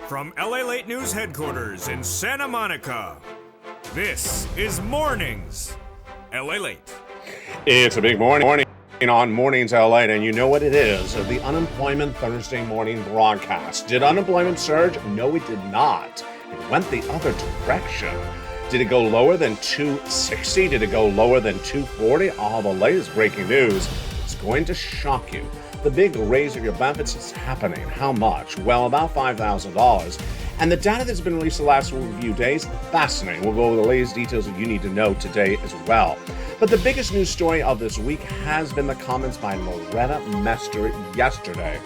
From LALATE News headquarters in Santa Monica, this is Mornings LALATE. It's a big morning on Mornings LALATE, and you know what it is, the Unemployment Thursday morning broadcast. Did unemployment surge? No, it did not. It went the other direction. Did it go lower than 260? Did it go lower than 240? The latest breaking news is going to shock you. The big raise of your benefits is happening. How much? Well, about $5,000. And the data that's been released the last few days, fascinating. We'll go over the latest details that you need to know today as well. But the biggest news story of this week has been the comments by Loretta Mester yesterday.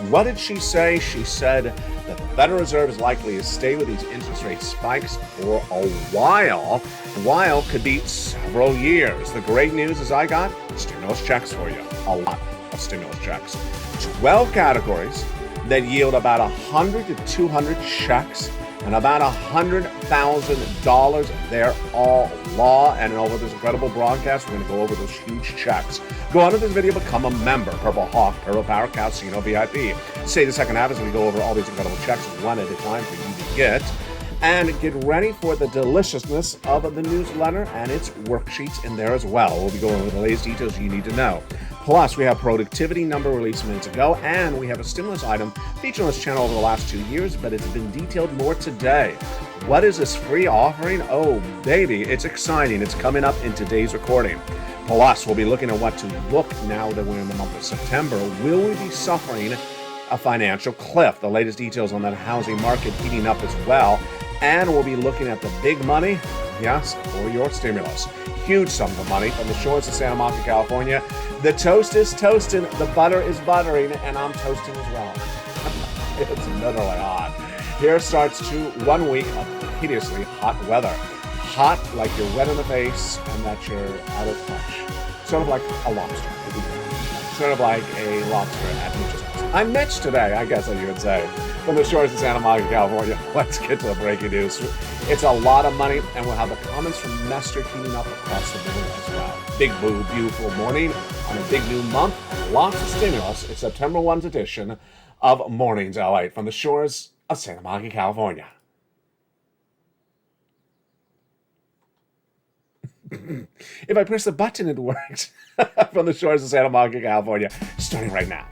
What did she say? She said that the Federal Reserve is likely to stay with these interest rate spikes for a while. While could be several years. The great news is I got stimulus checks for you. A lot of stimulus checks. 12 categories that yield about 100 to 200 checks and about $100,000. They're all law, and over this incredible broadcast, we're going to go over those huge checks. Go on to this video, become a member. Purple Hawk, Purple Power, Casino VIP. Stay the second half as we go over all these incredible checks one at a time for you to get. And get ready for the deliciousness of the newsletter and its worksheets in there as well. We'll be going over the latest details you need to know. Plus, we have productivity number released minutes ago, and we have a stimulus item featured on this channel over the last 2 years, but it's been detailed more today. What is this free offering? Oh, baby, it's exciting. It's coming up in today's recording. Plus, we'll be looking at what to look now that we're in the month of September. Will we be suffering a financial cliff? The latest details on that housing market heating up as well. And we'll be looking at the big money, yes, for your stimulus. Huge sums of money from the shores of Santa Monica, California. The toast is toasting, the butter is buttering, and I'm toasting as well. It's literally hot. Here starts 1 week of hideously hot weather. Hot like you're wet in the face and that you're out of touch. Sort of like a lobster. Sort of like a lobster at Mitch's house. I'm Mitch today, I guess what you would say. From the shores of Santa Monica, California, let's get to the breaking news. It's a lot of money, and we'll have the comments from Mester heating up across the board as well. Big, beautiful morning on a big new month. Lots of stimulus. It's September 1's edition of Mornings LALATE from the shores of Santa Monica, California. If I press the button, it works. From the shores of Santa Monica, California, starting right now.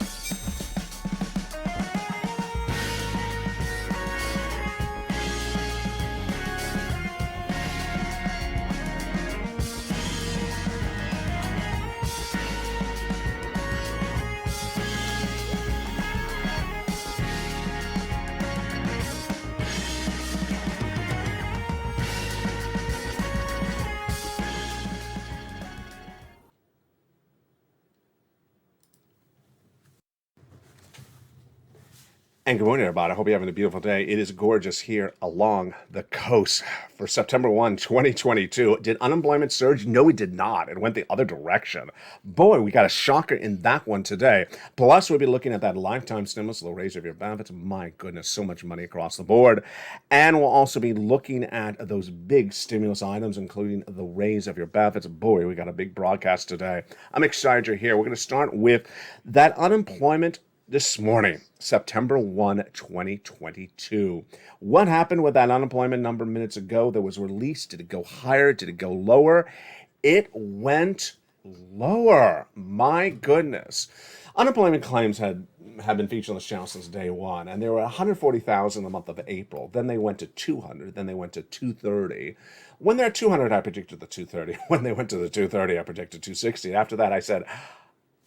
And good morning, everybody. I hope you're having a beautiful day. It is gorgeous here along the coast for September 1, 2022. Did unemployment surge? No, it did not. It went the other direction. Boy, we got a shocker in that one today. Plus, we'll be looking at that lifetime stimulus, the raise of your benefits. My goodness, so much money across the board. And we'll also be looking at those big stimulus items, including the raise of your benefits. Boy, we got a big broadcast today. I'm excited you're here. We're going to start with that unemployment this morning, September 1, 2022. What happened with that unemployment number minutes ago that was released? Did it go higher? Did it go lower? It went lower. My goodness. Unemployment claims had been featured on this channel since day one, and there were 140,000 in the month of April. Then they went to 200. Then they went to 230. When they're at 200, I predicted the 230. When they went to the 230, I predicted 260. After that, I said,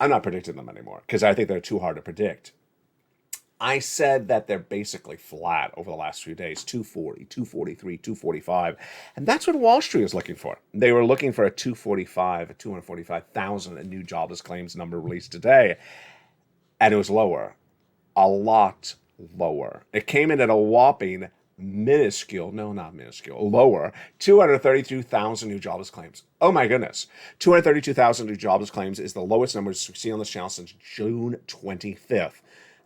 I'm not predicting them anymore because I think they're too hard to predict. I said that they're basically flat over the last few days, 240, 243, 245. And that's what Wall Street is looking for. They were looking for a 245,000 new jobless claims number released today. And it was lower, a lot lower. It came in at a whopping lower, 232,000 new jobless claims. Oh my goodness. 232,000 new jobless claims is the lowest number we've seen on this channel since June 25th.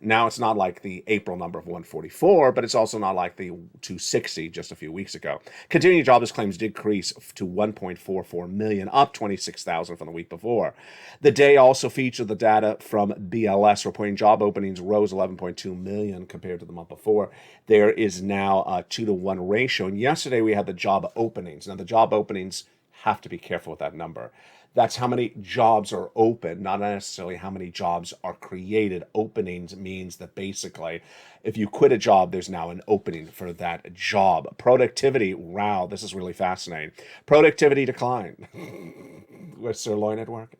Now, it's not like the April number of 144, but it's also not like the 260 just a few weeks ago. Continuing jobless claims decrease to 1.44 million, up 26,000 from the week before. The day also featured the data from BLS reporting job openings rose 11.2 million compared to the month before. There is now a 2-to-1 ratio. And yesterday we had the job openings. Now, the job openings have to be careful with that number. That's how many jobs are open, not necessarily how many jobs are created. Openings means that basically, if you quit a job, there's now an opening for that job. Productivity, wow, this is really fascinating. Productivity decline. Was sirloin at work?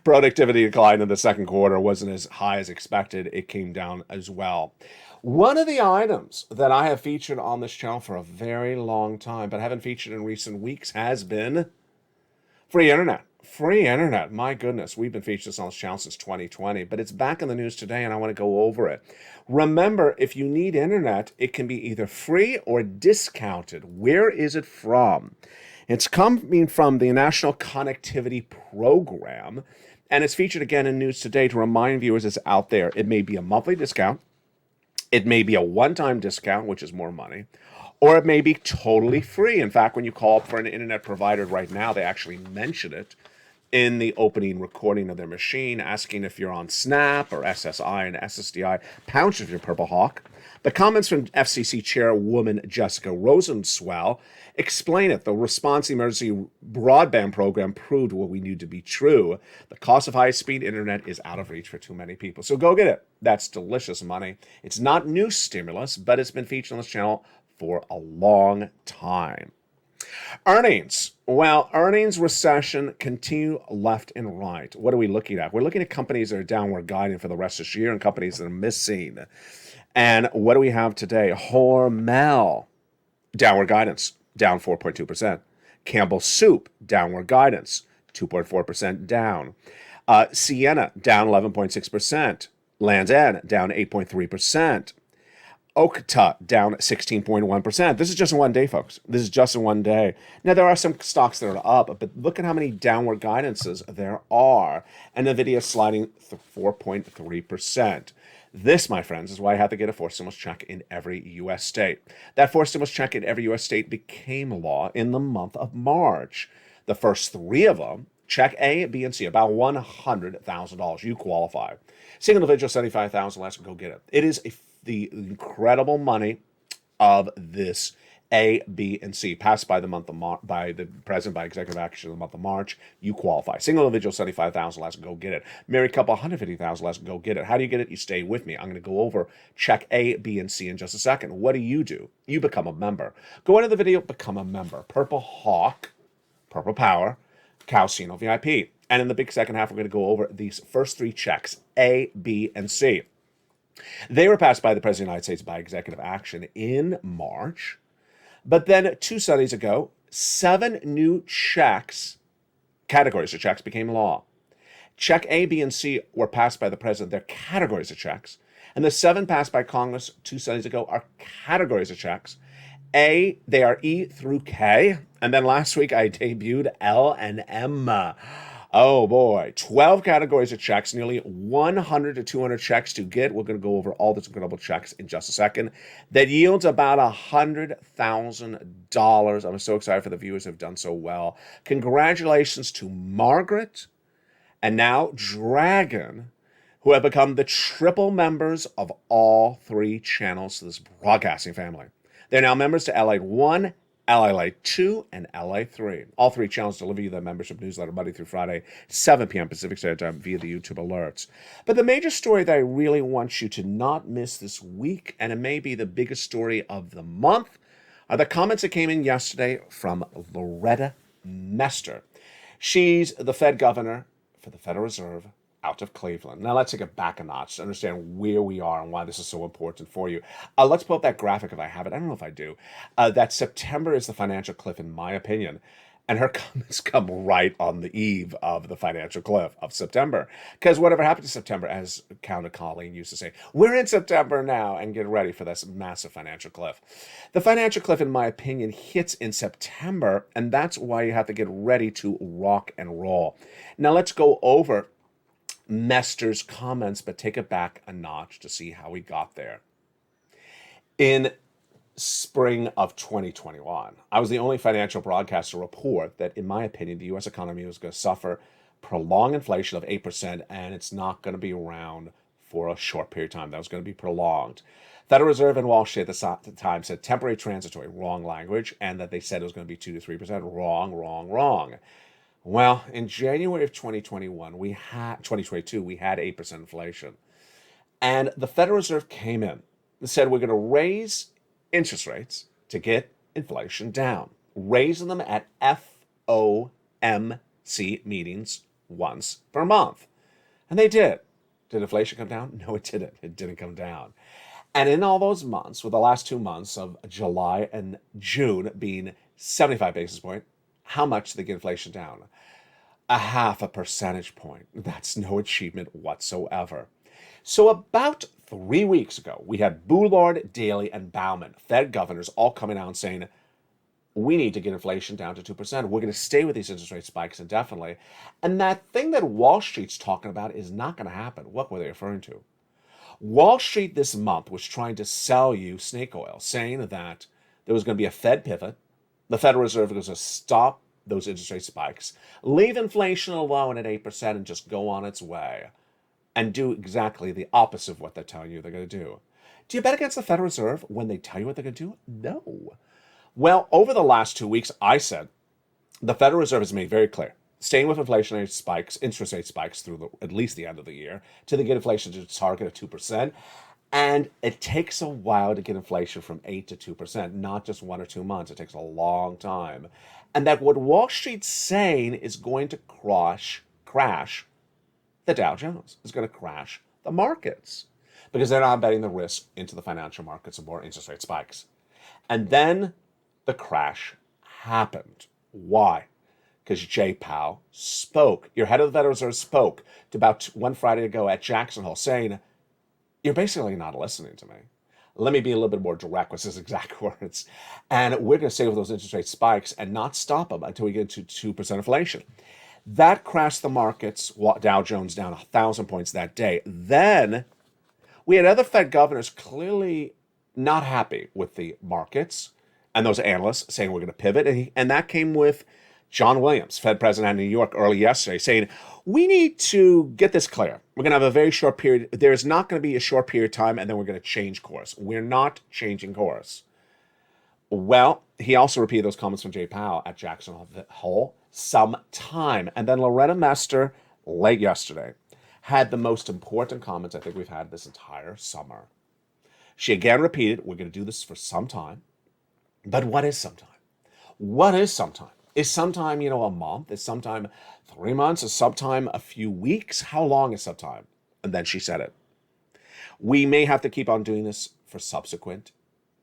Productivity decline in the second quarter wasn't as high as expected. It came down as well. One of the items that I have featured on this channel for a very long time, but haven't featured in recent weeks, has been free internet. Free internet. My goodness, we've been featuring this on this channel since 2020, but it's back in the news today and I want to go over it. Remember, if you need internet, it can be either free or discounted. Where is it from? It's coming from the National Connectivity Program, and it's featured again in News Today to remind viewers it's out there. It may be a monthly discount. It may be a one-time discount, which is more money. Or it may be totally free. In fact, when you call up for an internet provider right now, they actually mention it in the opening recording of their machine, asking if you're on Snap or SSI and SSDI, pounds if you're Purple Hawk. The comments from FCC Chairwoman Jessica Rosenswell explain it. The Response Emergency Broadband Program proved what we knew to be true. The cost of high-speed internet is out of reach for too many people. So go get it. That's delicious money. It's not new stimulus, but it's been featured on this channel for a long time. Earnings. Well, earnings recession continue left and right. What are we looking at? We're looking at companies that are downward guiding for the rest of this year and companies that are missing. And what do we have today? Hormel, downward guidance, down 4.2%. Campbell Soup, downward guidance, 2.4% down. Sienna, down 11.6%. Land's End, down 8.3%. Okta down 16.1%. This is just in one day, folks. This is just in one day. Now, there are some stocks that are up, but look at how many downward guidances there are. And NVIDIA sliding 4.3%. This, my friends, is why I have to get a forced stimulus check in every U.S. state. That forced stimulus check in every U.S. state became law in the month of March. The first three of them, check A, B, and C, about $100,000. You qualify. Single individual, $75,000 less, go get it. It is the incredible money of this A, B, and C passed by the month of by the president by executive action in the month of March. You qualify. Single individual, $75,000 less, go get it. Married couple, $150,000 less, go get it. How do you get it? You stay with me. I'm going to go over check A, B, and C in just a second. What do? You become a member. Go into the video, become a member. Purple Hawk, Purple Power, Calcino VIP. And in the big second half, we're going to go over these first three checks, A, B, and C. They were passed by the President of the United States by executive action in March. But then 2 Sundays ago, 7 new checks, categories of checks, became law. Check A, B, and C were passed by the President. They're categories of checks. And the 7 passed by Congress 2 Sundays ago are categories of checks. A, they are E through K. And then last week I debuted L and M. Oh boy, 12 categories of checks, nearly 100 to 200 checks to get. We're going to go over all these incredible checks in just a second. That yields about $100,000. I'm so excited for the viewers who have done so well. Congratulations to Margaret and now Dragon, who have become the triple members of all 3 channels to this broadcasting family. They're now members to LALATE 1, LALATE 2, and LALATE 3. All 3 channels deliver you the membership newsletter Monday through Friday, 7 p.m. Pacific Standard Time via the YouTube alerts. But the major story that I really want you to not miss this week, and it may be the biggest story of the month, are the comments that came in yesterday from Loretta Mester. She's the Fed governor for the Federal Reserve out of Cleveland. Now let's take it back a notch to understand where we are and why this is so important for you. Let's pull up that graphic if I have it. I don't know if I do. That September is the financial cliff, in my opinion. And her comments come right on the eve of the financial cliff of September. Because whatever happened to September, as Count Colleen used to say, we're in September now and get ready for this massive financial cliff. The financial cliff, in my opinion, hits in September, and that's why you have to get ready to rock and roll. Now let's go over Mester's comments, but take it back a notch to see how we got there. In spring of 2021, I was the only financial broadcaster to report that, in my opinion, the U.S. economy was going to suffer prolonged inflation of 8%, and it's not going to be around for a short period of time. That was going to be prolonged. Federal Reserve and Wall Street at the time said temporary transitory, wrong language, and that they said it was going to be 2 to 3%. Wrong. Well, in January of 2022, we had 8% inflation. And the Federal Reserve came in and said, we're going to raise interest rates to get inflation down, raising them at FOMC meetings once per month. And they did. Did inflation come down? No, it didn't. It didn't come down. And in all those months, with the last 2 months of July and June being 75 basis points, how much did they get inflation down? 0.5 percentage point. That's no achievement whatsoever. So about 3 weeks ago, we had Bullard, Daly, and Bauman, Fed governors, all coming out and saying, we need to get inflation down to 2%. We're going to stay with these interest rate spikes indefinitely. And that thing that Wall Street's talking about is not going to happen. What were they referring to? Wall Street this month was trying to sell you snake oil, saying that there was going to be a Fed pivot. The Federal Reserve was going to stop those interest rate spikes, leave inflation alone at 8% and just go on its way and do exactly the opposite of what they're telling you they're going to do. Do you bet against the Federal Reserve when they tell you what they're going to do? No. Well, over the last 2 weeks, I said the Federal Reserve has made very clear, staying with inflationary spikes, interest rate spikes through at least the end of the year, till they get inflation to its target of 2%. And it takes a while to get inflation from 8 to 2%, not just 1 or 2 months. It takes a long time. And that what Wall Street's saying is going to crash the Dow Jones, is going to crash the markets, because they're not betting the risk into the financial markets of more interest rate spikes. And then the crash happened. Why? Because Jay Powell spoke. Your head of the Federal Reserve spoke to about one Friday ago at Jackson Hole saying, you're basically not listening to me. Let me be a little bit more direct with his exact words. And we're going to stay with those interest rate spikes and not stop them until we get to 2% inflation. That crashed the markets, Dow Jones down 1,000 points that day. Then we had other Fed governors clearly not happy with the markets and those analysts saying we're going to pivot. And that came with John Williams, Fed president of New York, early yesterday, saying, we need to get this clear. We're going to have a very short period. There's not going to be a short period of time, and then we're going to change course. We're not changing course. Well, he also repeated those comments from Jay Powell at Jackson Hole sometime. And then Loretta Mester, late yesterday, had the most important comments I think we've had this entire summer. She again repeated, we're going to do this for some time. But what is some time? What is some time? Is sometime, a month? Is sometime 3 months? Is sometime a few weeks? How long is sometime? And then she said it. We may have to keep on doing this for subsequent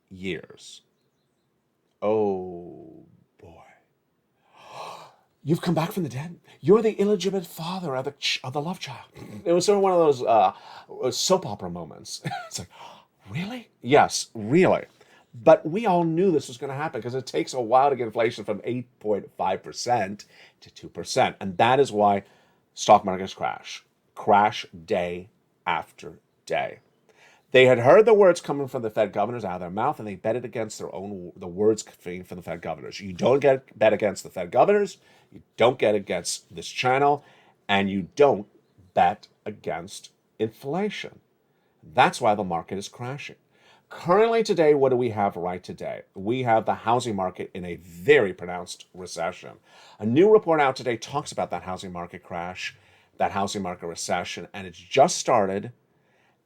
years. Oh, boy. You've come back from the dead. You're the illegitimate father of the love child. It was sort of one of those soap opera moments. It's like, really? Yes, really. But we all knew this was going to happen because it takes a while to get inflation from 8.5% to 2%. And that is why stock markets crash day after day. They had heard the words coming from the Fed governors out of their mouth, and they betted against the words coming from the Fed governors. You don't bet against the Fed governors, you don't get against this channel, and you don't bet against inflation. That's why the market is crashing. Currently today, what do we have right today? We have the housing market in a very pronounced recession. A new report out today talks about that housing market crash, that housing market recession, and it's just started,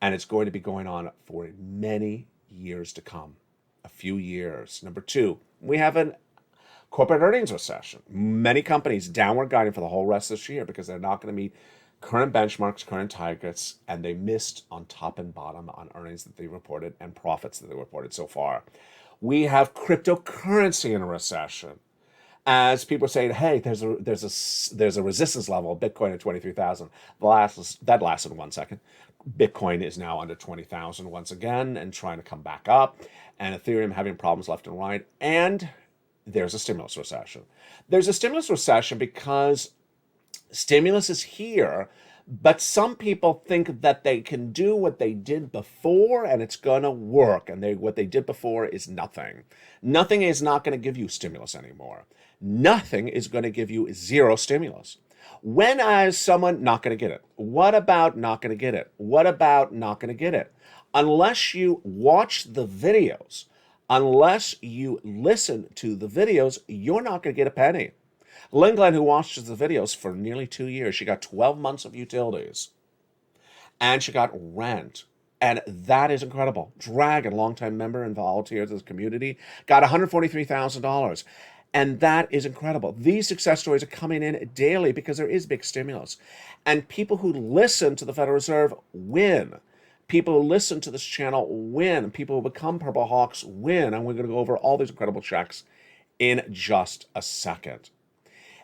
and it's going to be going on for many years to come, a few years. Number two, we have a corporate earnings recession. Many companies downward guiding for the whole rest of this year because they're not going to meet current benchmarks, current targets, and they missed on top and bottom on earnings that they reported and profits that they reported so far. We have cryptocurrency in a recession. As people are saying, hey, there's a resistance level of Bitcoin at 23,000. That lasted 1 second. Bitcoin is now under 20,000 once again and trying to come back up. And Ethereum having problems left and right. And there's a stimulus recession. There's a stimulus recession because stimulus is here, But some people think that they can do what they did before and it's going to work. And what they did before is nothing. Nothing is not going to give you stimulus anymore. Nothing is going to give you zero stimulus. When is someone not going to get it? What about not going to get it? What about not going to get it? Unless you watch the videos, unless you listen to the videos, you're not going to get a penny. Lynn Glenn, who watches the videos for nearly 2 years, she got 12 months of utilities. And she got rent. And that is incredible. Dragon, longtime member and volunteer to this community, got $143,000. And that is incredible. These success stories are coming in daily because there is big stimulus. And people who listen to the Federal Reserve win. People who listen to this channel win. People who become Purple Hawks win. And we're going to go over all these incredible checks in just a second.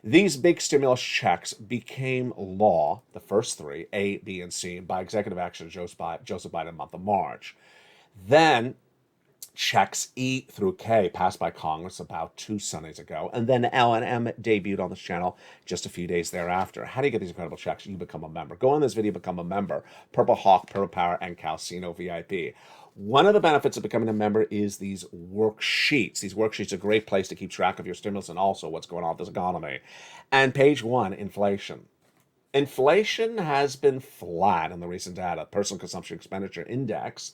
These big stimulus checks became law, the first three, A, B, and C, by executive action of Joseph Biden in the month of March. Then checks E through K passed by Congress about 2 Sundays ago, and then L and M debuted on this channel just a few days thereafter. How do you get these incredible checks? You become a member. Go on this video, become a member. Purple Hawk, Purple Power, and Calcino VIP. One of the benefits of becoming a member is these worksheets. These worksheets are a great place to keep track of your stimulus and also what's going on with this economy. And page 1, inflation. Inflation has been flat in the recent data. Personal Consumption Expenditure Index,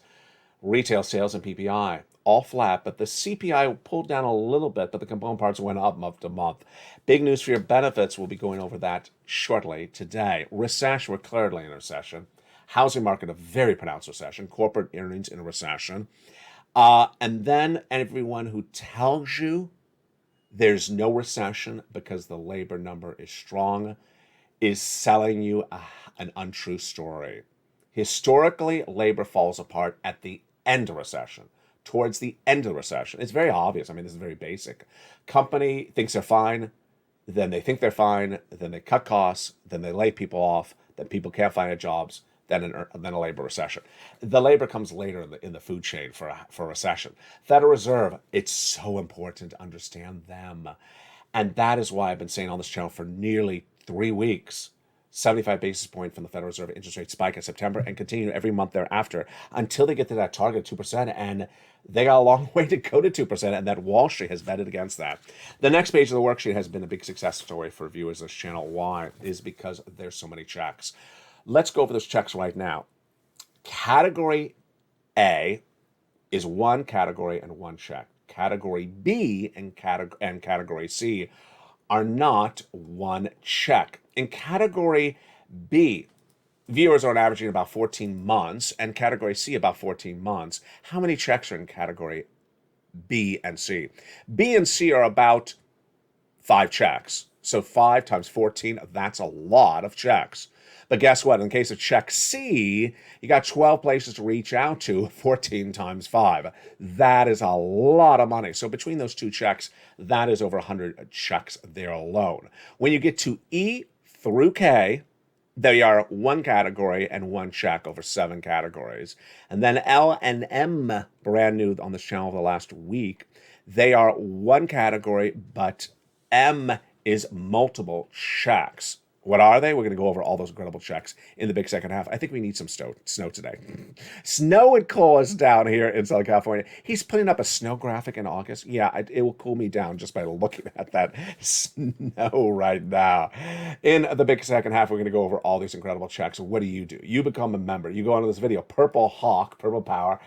retail sales, and PPI, all flat, but the CPI pulled down a little bit, but the component parts went up month to month. Big news for your benefits. We'll be going over that shortly today. Recession, we're clearly in a recession. Housing market, a very pronounced recession. Corporate earnings in a recession. And then everyone who tells you there's no recession because the labor number is strong is selling you an untrue story. Historically, labor falls apart at the end of recession, towards the end of the recession. It's very obvious. I mean, this is very basic. Company thinks they're fine, then they think they're fine, then they cut costs, then they lay people off, then people can't find their jobs, then a labor recession. The labor comes later in the food chain for a recession. Federal Reserve, it's so important to understand them. And that is why I've been saying on this channel for nearly 3 weeks, 75 basis point from the Federal Reserve interest rate spike in September and continue every month thereafter until they get to that target of 2%. And they got a long way to go to 2%, and that Wall Street has betted against that. The next page of the worksheet has been a big success story for viewers of this channel. Why? Is because there's so many checks. Let's go over those checks right now. Category A is one category and one check. Category B and Category C are not one check. In Category B, viewers are averaging about 14 months, and Category C about 14 months. How many checks are in Category B and C? B and C are about 5 checks. So 5 times 14, that's a lot of checks. But guess what? In case of check C, you got 12 places to reach out to, 14 times 5. That is a lot of money. So between those 2 checks, that is over 100 checks there alone. When you get to E through K, they are one category and one check over 7 categories. And then L and M, brand new on this channel the last week, they are one category, but M is multiple checks. What are they? We're going to go over all those incredible checks in the big second half. I think we need some snow today. Snow would cool us down here in Southern California. He's putting up a snow graphic in August. Yeah, it will cool me down just by looking at that snow right now. In the big second half, we're going to go over all these incredible checks. What do? You become a member. You go onto this video, Purple Hawk, Purple Power,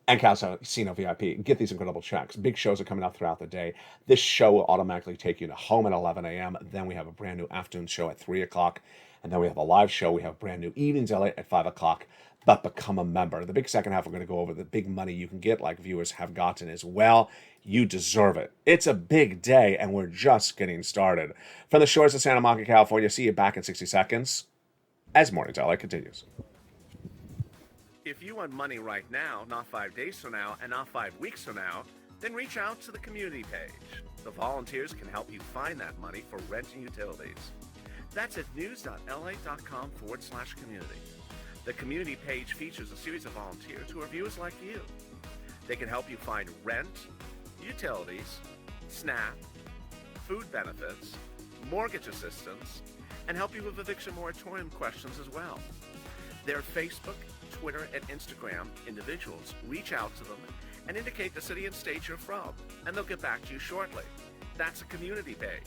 and Calcino VIP. Get these incredible checks. Big shows are coming out throughout the day. This show will automatically take you to home at 11 a.m. Then we have a brand new afternoon show at 3 o'clock. And then we have a live show. We have brand new evenings at 5 o'clock. But become a member. The big second half, we're going to go over the big money you can get, like viewers have gotten as well. You deserve it. It's a big day, and we're just getting started. From the shores of Santa Monica, California, see you back in 60 seconds as Morning Telly continues. If you want money right now, not 5 days from now, and not 5 weeks from now, then reach out to the community page. The volunteers can help you find that money for rent and utilities. That's at news.la.com/community. The community page features a series of volunteers who are viewers like you. They can help you find rent, utilities, SNAP, food benefits, mortgage assistance, and help you with eviction moratorium questions as well. Their Facebook, Twitter, and Instagram individuals reach out to them and indicate the city and state you're from, and they'll get back to you shortly. That's a community page.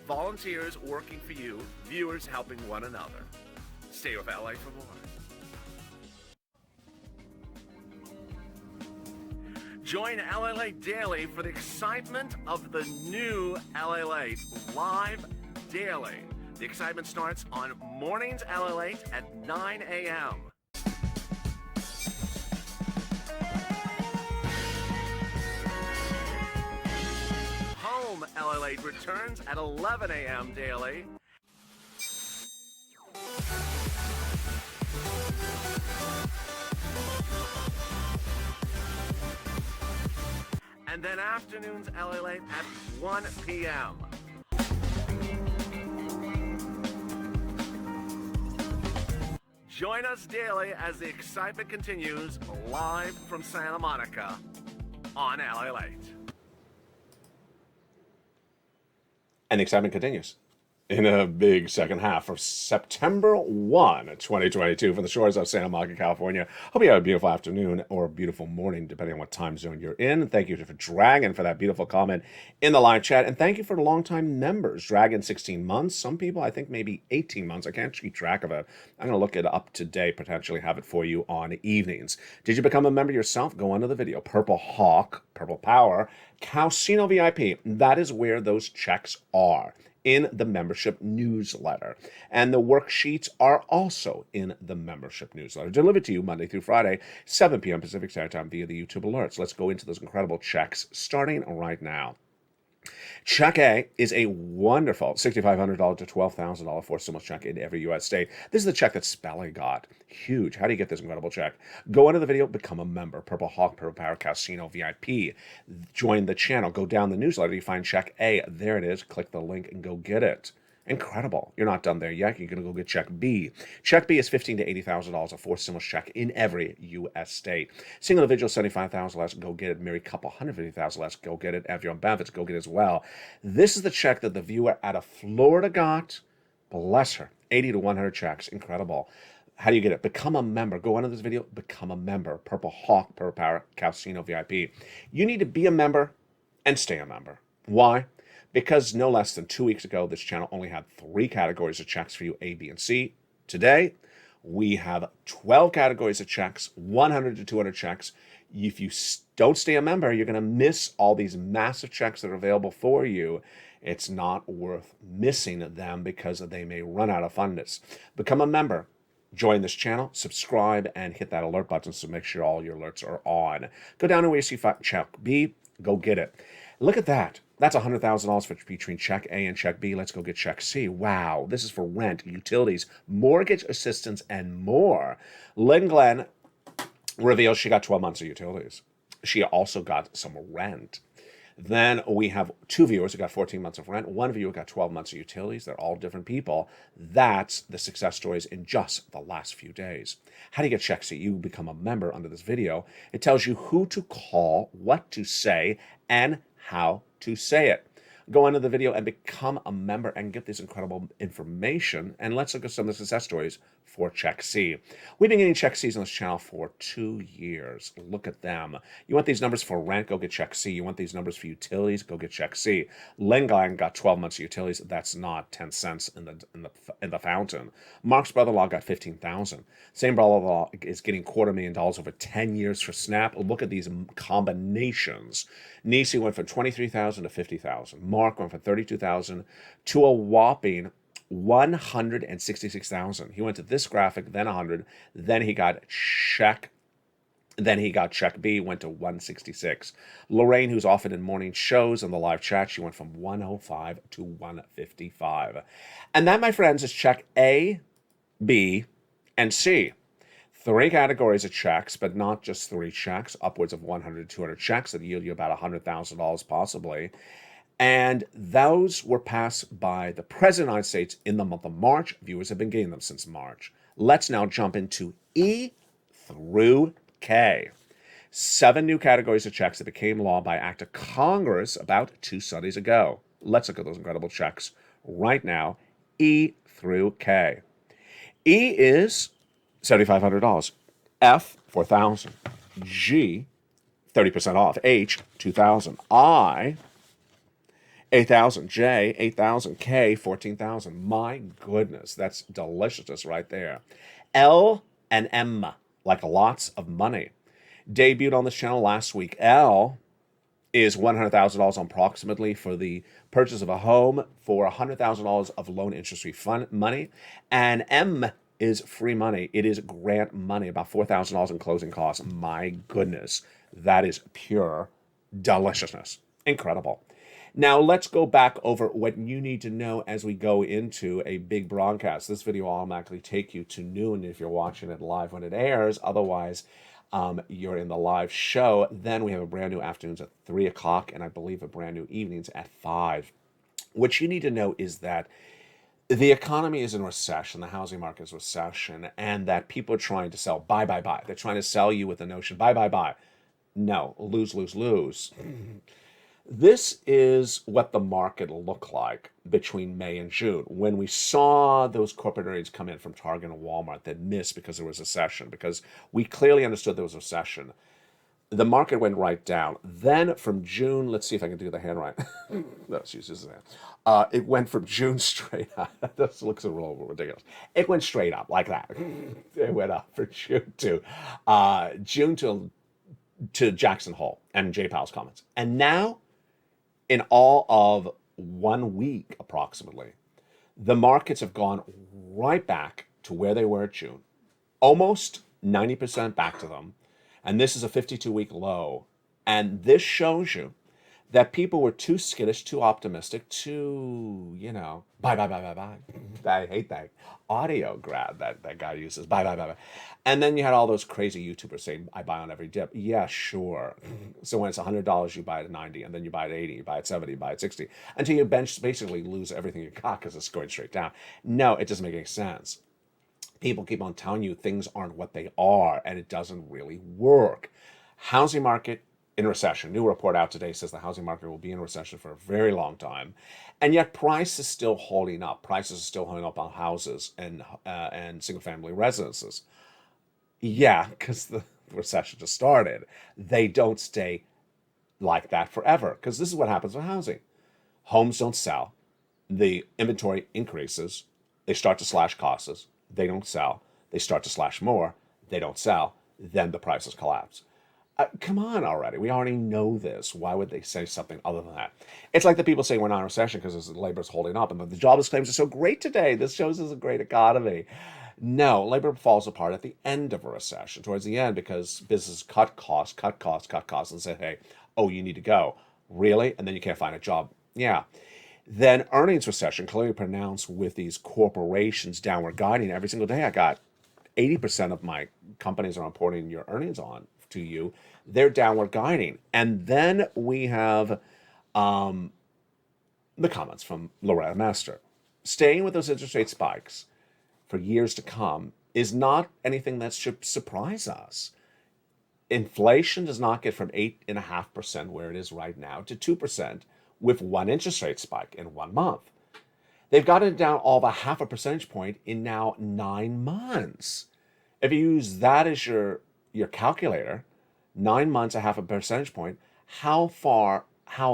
Volunteers working for you, viewers helping one another. Stay with LA for more. Join LALATE Daily for the excitement of the new LALATE live daily. The excitement starts on Mornings LALATE at 9 a.m. Home LALATE returns at 11 a.m. daily. And then afternoons LALATE at 1 p.m. Join us daily as the excitement continues live from Santa Monica on LALATE. And the excitement continues in a big second half for September 1, 2022 from the shores of Santa Monica, California. Hope you have a beautiful afternoon or a beautiful morning, depending on what time zone you're in. Thank you for Dragon for that beautiful comment in the live chat. And thank you for the longtime members. Dragon, 16 months. Some people, I think, maybe 18 months. I can't keep track of it. I'm going to look it up today, potentially have it for you on evenings. Did you become a member yourself? Go under the video. Purple Hawk, Purple Power, Casino VIP. That is where those checks are, in the membership newsletter. And the worksheets are also in the membership newsletter, delivered to you Monday through Friday, 7 p.m. Pacific Standard Time via the YouTube alerts. Let's go into those incredible checks starting right now. Check A is a wonderful $6,500 to $12,000 forced stimulus check in every U.S. state. This is the check that Spelly got. Huge. How do you get this incredible check? Go under the video, become a member. Purple Hawk, Purple Power, Casino VIP. Join the channel. Go down the newsletter. You find check A. There it is. Click the link and go get it. Incredible. You're not done there yet. You're going to go get check B. Check B is $15,000 to $80,000, a forced stimulus check in every U.S. state. Single individual, $75,000 less, go get it. Married couple, $150,000 less, go get it. Have your own benefits, go get it as well. This is the check that the viewer out of Florida got. Bless her. 80 to 100 checks. Incredible. How do you get it? Become a member. Go under this video. Become a member. Purple Hawk, Purple Power, Casino VIP. You need to be a member and stay a member. Why? Because no less than 2 weeks ago, this channel only had 3 categories of checks for you, A, B, and C. Today, we have 12 categories of checks, 100 to 200 checks. If you don't stay a member, you're going to miss all these massive checks that are available for you. It's not worth missing them because they may run out of funders. Become a member. Join this channel, subscribe, and hit that alert button so make sure all your alerts are on. Go down to where you see check B, go get it. Look at that. That's $100,000 for between check A and check B. Let's go get check C. Wow, this is for rent, utilities, mortgage assistance, and more. Lynn Glenn reveals she got 12 months of utilities. She also got some rent. Then we have 2 viewers who got 14 months of rent. 1 viewer got 12 months of utilities. They're all different people. That's the success stories in just the last few days. How do you get check C? You become a member under this video. It tells you who to call, what to say, and how to say it. Go into the video and become a member and get this incredible information. And let's look at some of the success stories for Check C. We've been getting Check C's on this channel for 2 years. Look at them. You want these numbers for rent? Go get Check C. You want these numbers for utilities? Go get Check C. Lengang got 12 months of utilities. That's not 10 cents in the fountain. Mark's brother-in-law got 15,000. Same brother-in-law is getting $250,000 over 10 years for SNAP. Look at these combinations. Nisi went from 23,000 to 50,000. Mark went from 32,000 to a whopping 166,000. He went to this graphic, then 100, then he got check B, went to 166. Lorraine, who's often in morning shows on the live chat, she went from 105 to 155. And that, my friends, is check A, B, and C. 3 categories of checks, but not just 3 checks, upwards of 100 to 200 checks that yield you about $100,000 possibly. And those were passed by the President of the United States in the month of March. Viewers have been getting them since March. Let's now jump into E through K. 7 new categories of checks that became law by act of Congress about 2 Sundays ago. Let's look at those incredible checks right now. E through K. E is $7,500. F, $4,000. G, 30% off. H, $2,000. I, $8,000. J, $8,000. K, $14,000. My goodness, that's deliciousness right there. L and M, like lots of money. Debuted on this channel last week. L is $100,000 approximately for the purchase of a home for $100,000 of loan interest-free money. And M is free money. It is grant money, about $4,000 in closing costs. My goodness, that is pure deliciousness. Incredible. Now, let's go back over what you need to know as we go into a big broadcast. This video will automatically take you to noon if you're watching it live when it airs. Otherwise, you're in the live show. Then we have a brand new afternoons at 3 o'clock, and I believe a brand new evenings at 5. What you need to know is that the economy is in recession, the housing market is recession, and that people are trying to sell buy, buy, buy. They're trying to sell you with the notion buy, buy, buy. No, lose, lose, lose. This is what the market looked like between May and June when we saw those corporate earnings come in from Target and Walmart that missed because there was a recession, because we clearly understood there was a recession. The market went right down. Then from June, let's see if I can do the hand right. No, she's just that. It went from June straight up. This looks a little ridiculous. It went straight up like that. It went up from June to Jackson Hole and Jay Powell's comments. And now, in all of 1 week, approximately, the markets have gone right back to where they were at June, almost 90% back to them. And this is a 52-week low. And this shows you that people were too skittish, too optimistic, too, buy, buy, buy, buy, buy. I hate that audio grab that guy uses, buy, buy, buy, buy. And then you had all those crazy YouTubers saying, I buy on every dip. Yeah, sure. So when it's $100, you buy it at 90, and then you buy it at 80, you buy it at 70, you buy it at 60, until you basically lose everything you got because it's going straight down. No, it doesn't make any sense. People keep on telling you things aren't what they are, and it doesn't really work. Housing market in recession. New report out today says the housing market will be in recession for a very long time, and yet price is still holding up. Prices are still holding up on houses and single-family residences. Yeah, because the recession just started. They don't stay like that forever, because this is what happens with housing. Homes don't sell. The inventory increases. They start to slash costs. They don't sell. They start to slash more. They don't sell. Then the prices collapse. Come on already. We already know this. Why would they say something other than that? It's like the people say we're not in recession because the labor's holding up and the jobless claims are so great today. This shows us a great economy. No, labor falls apart at the end of a recession, towards the end, because businesses cut costs, and say, hey, oh, you need to go. Really? And then you can't find a job. Yeah. Then earnings recession, clearly pronounced with these corporations downward guiding. Every single day I got 80% of my companies are reporting your earnings on to you. They're downward guiding. And then we have the comments from Loretta Master. Staying with those interest rate spikes for years to come is not anything that should surprise us. Inflation does not get from 8.5% where it is right now to 2% with one interest rate spike in 1 month. They've gotten it down all of a 0.5 percentage point in now 9 months. If you use that as your calculator, 9 months, 0.5 percentage point, how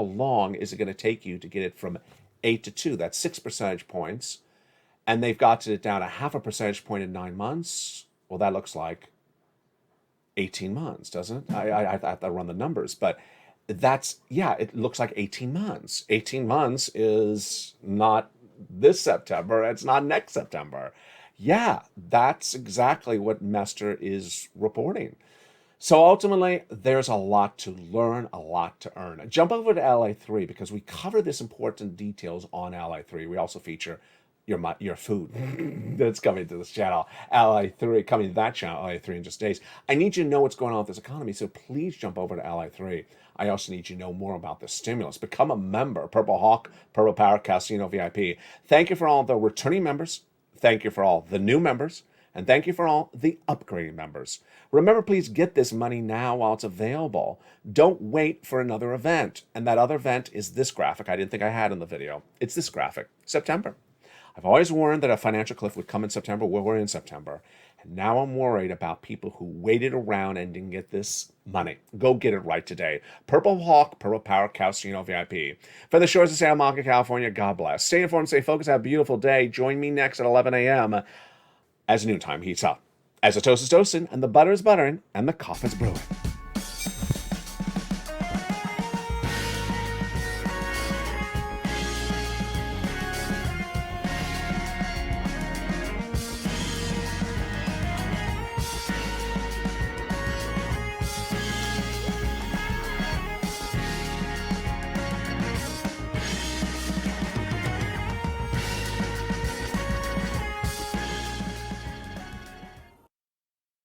long is it going to take you to get it from 8 to 2? That's 6 percentage points. And they've gotten it down 0.5 percentage point in 9 months. Well, that looks like 18 months, doesn't it? I have to run the numbers, but it looks like 18 months. 18 months is not this September. It's not next September. Yeah, that's exactly what Mester is reporting. So ultimately, there's a lot to learn, a lot to earn. Jump over to LA3 because we cover this important details on LA3. We also feature your food that's coming to this channel, LA3, coming to that channel, LA3 in just days. I need you to know what's going on with this economy, so please jump over to LA3. I also need you to know more about the stimulus. Become a member, Purple Hawk, Purple Power, Casino VIP. Thank you for all the returning members. Thank you for all the new members. And thank you for all the upgrading members. Remember, please get this money now while it's available. Don't wait for another event. And that other event is this graphic I didn't think I had in the video. It's this graphic, September. I've always warned that a financial cliff would come in September. Well, we're in September. And now I'm worried about people who waited around and didn't get this money. Go get it right today. Purple Hawk, Purple Power Casino VIP. For the shores of Santa Monica, California, God bless. Stay informed, stay focused, have a beautiful day. Join me next at 11 a.m. as noontime heats up. As the toast is toasting, and the butter is buttering, and the coffee's brewing.